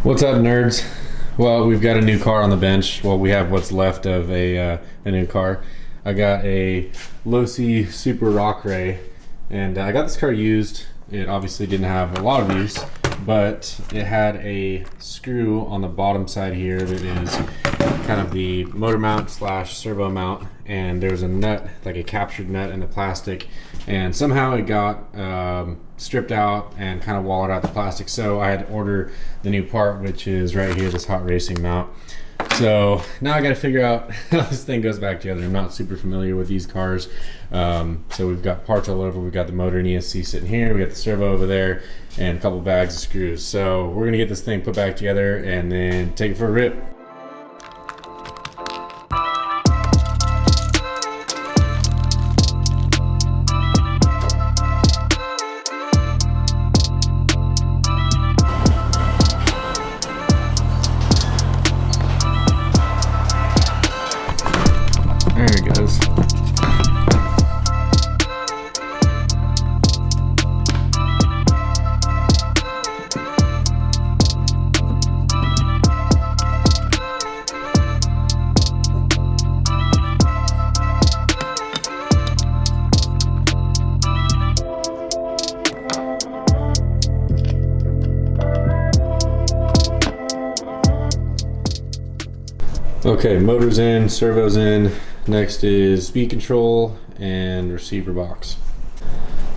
What's up, nerds? Well, we've got a new car on the bench. Well, we have what's left of a new car. I got a Losi Super Rock Rey, and I got this car used. It obviously didn't have a lot of use, but it had a screw on the bottom side here that is kind of the motor mount slash servo mount, and there's a nut, like a captured nut in the plastic, and somehow it got stripped out and kind of walled out the plastic. So I had to order the new part, which is right here, this hot racing mount. So now I got to figure out how this thing goes back together. I'm not super familiar with these cars. So we've got parts all over. We've got the motor and ESC sitting here. We got the servo over there and a couple bags of screws. So we're gonna get this thing put back together and then take it for a rip. There it goes. Okay, motor's in, servo's in. Next is speed control and receiver box.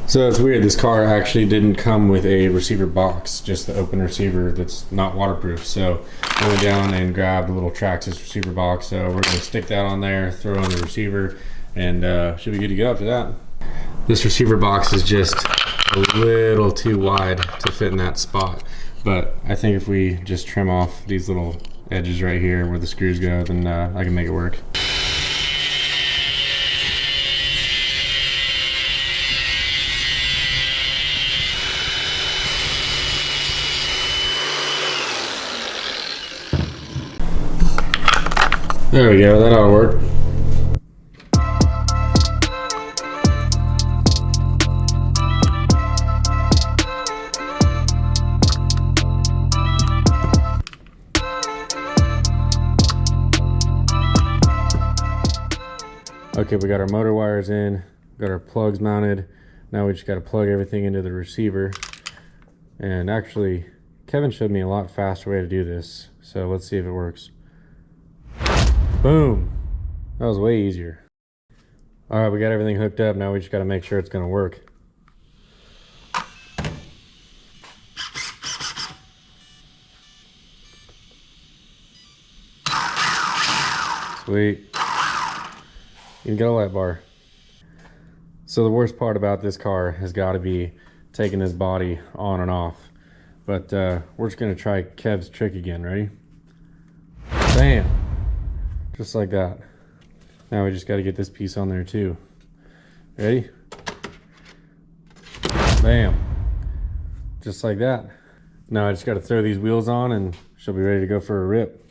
So it's weird, this car actually didn't come with a receiver box, just the open receiver that's not waterproof. So I went down and grabbed a little Traxxas receiver box. So we're gonna stick that on there, throw on the receiver, and should be good to go after that. This receiver box is just a little too wide to fit in that spot. But I think if we just trim off these little edges right here where the screws go, then I can make it work. There we go, that ought to work. Okay, we got our motor wires in, got our plugs mounted. Now we just got to plug everything into the receiver. And actually, Kevin showed me a lot faster way to do this. So let's see if it works. Boom! That was way easier. All right, we got everything hooked up. Now we just got to make sure it's going to work. Sweet. You can get a light bar. So the worst part about this car has got to be taking this body on and off. But we're just going to try Kev's trick again. Ready? Bam! Just like that. Now we just got to get this piece on there too. Ready? Bam! Just like that. Now I just got to throw these wheels on and she'll be ready to go for a rip.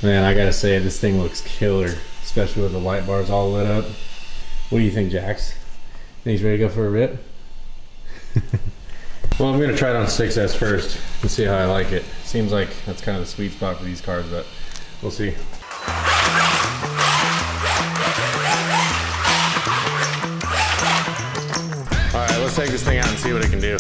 Man, I gotta say, this thing looks killer, especially with the light bars all lit up. What do you think, Jax? Think he's ready to go for a rip? Well, I'm gonna try it on 6S first and see how I like it. Seems like that's kind of the sweet spot for these cars, but we'll see. All right, let's take this thing out and see what it can do.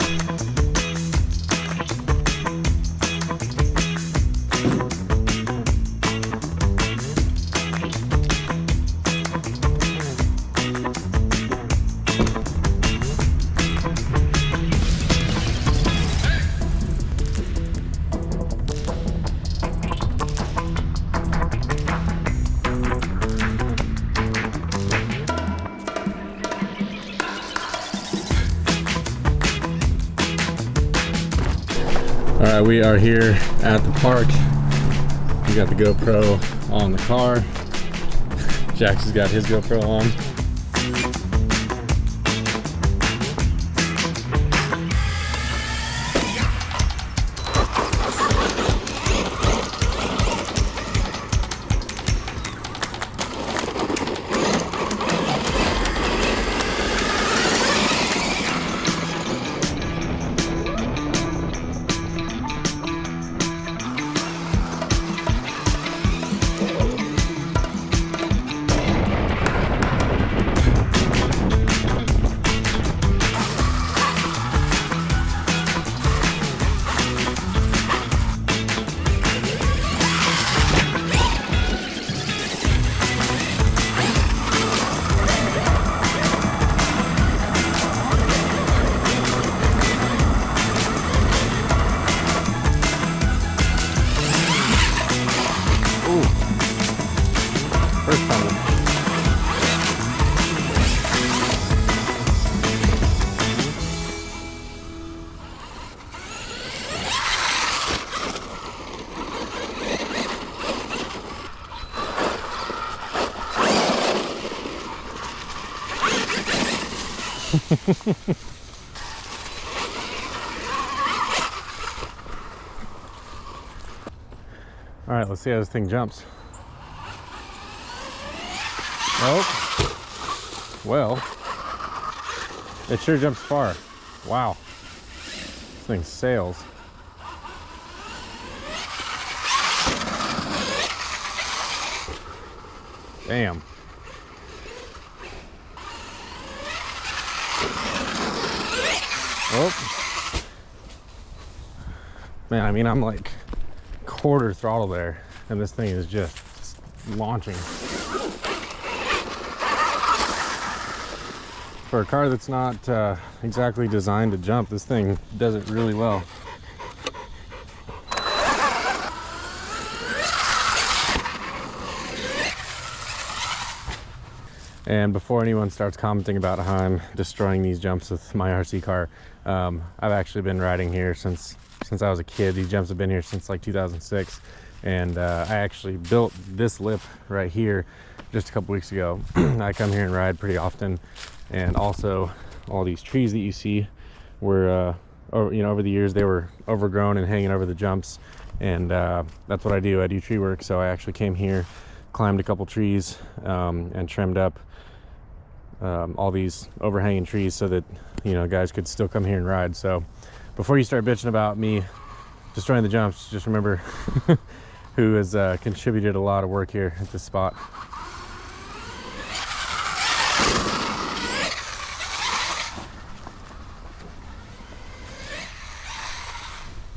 All right, we are here at the park. We got the GoPro on the car. Jax has got his GoPro on. All right, let's see how this thing jumps. Oh, well, it sure jumps far. Wow, this thing sails. Damn. Oh. Man, I mean, I'm like quarter throttle there, and this thing is just launching. For a car that's not exactly designed to jump, this thing does it really well. And before anyone starts commenting about how I'm destroying these jumps with my RC car, I've actually been riding here since I was a kid. These jumps have been here since like 2006, and I actually built this lip right here just a couple weeks ago. I come here and ride pretty often, and also all these trees that you see were, over the years they were overgrown and hanging over the jumps, and that's what I do. I do tree work, so I actually came here, climbed a couple trees, and trimmed up all these overhanging trees so that guys could still come here and ride. So before you start bitching about me destroying the jumps, just remember who has contributed a lot of work here at this spot.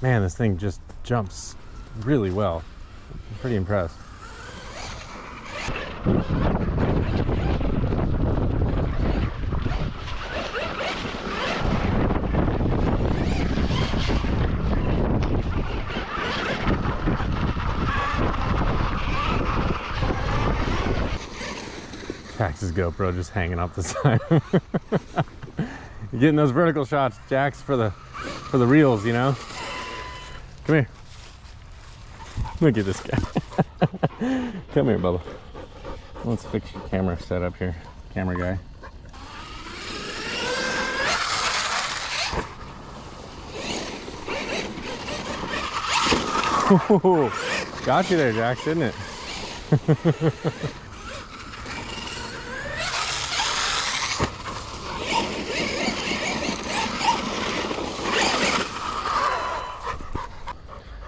Man, this thing just jumps really well. I'm pretty impressed. Jax's GoPro just hanging off the side. You're getting those vertical shots, Jax, for the reels, you know? Come here. Look at this guy. Come here, Bubba. Let's fix your camera setup here, camera guy. Ooh, got you there, Jax, didn't it?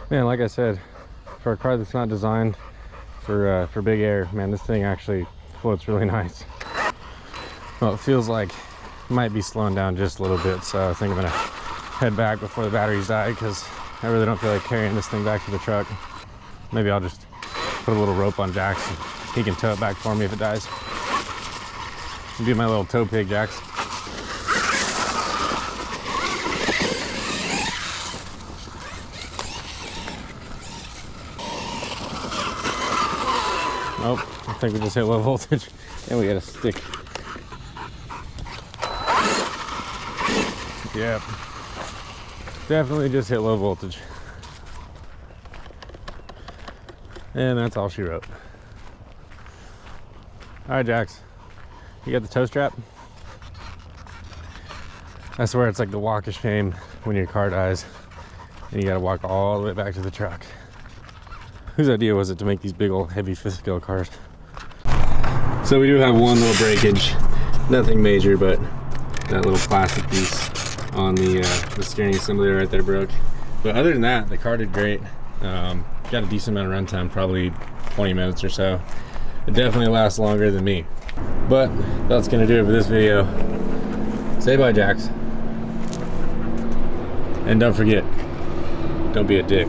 Man, like I said, for a car that's not designed for big air, man, this thing actually floats really nice. Well, it feels like it might be slowing down just a little bit, so I think I'm gonna head back before the batteries die, because I really don't feel like carrying this thing back to the truck. Maybe I'll just put a little rope on Jax and he can tow it back for me if it dies. Be my little tow pig, Jax. Oh, I think we just hit low voltage and we got a stick. Yep, definitely just hit low voltage. And that's all she wrote. All right, Jax, you got the tow strap? I swear it's like the walk of shame when your car dies and you gotta walk all the way back to the truck. Whose idea was it to make these big old heavy fifth scale cars? So we do have one little breakage, nothing major, but that little plastic piece on the steering assembly right there broke. But other than that, the car did great. Got a decent amount of runtime, probably 20 minutes or so. It definitely lasts longer than me. But that's gonna do it for this video. Say bye, Jax. And don't forget, don't be a dick.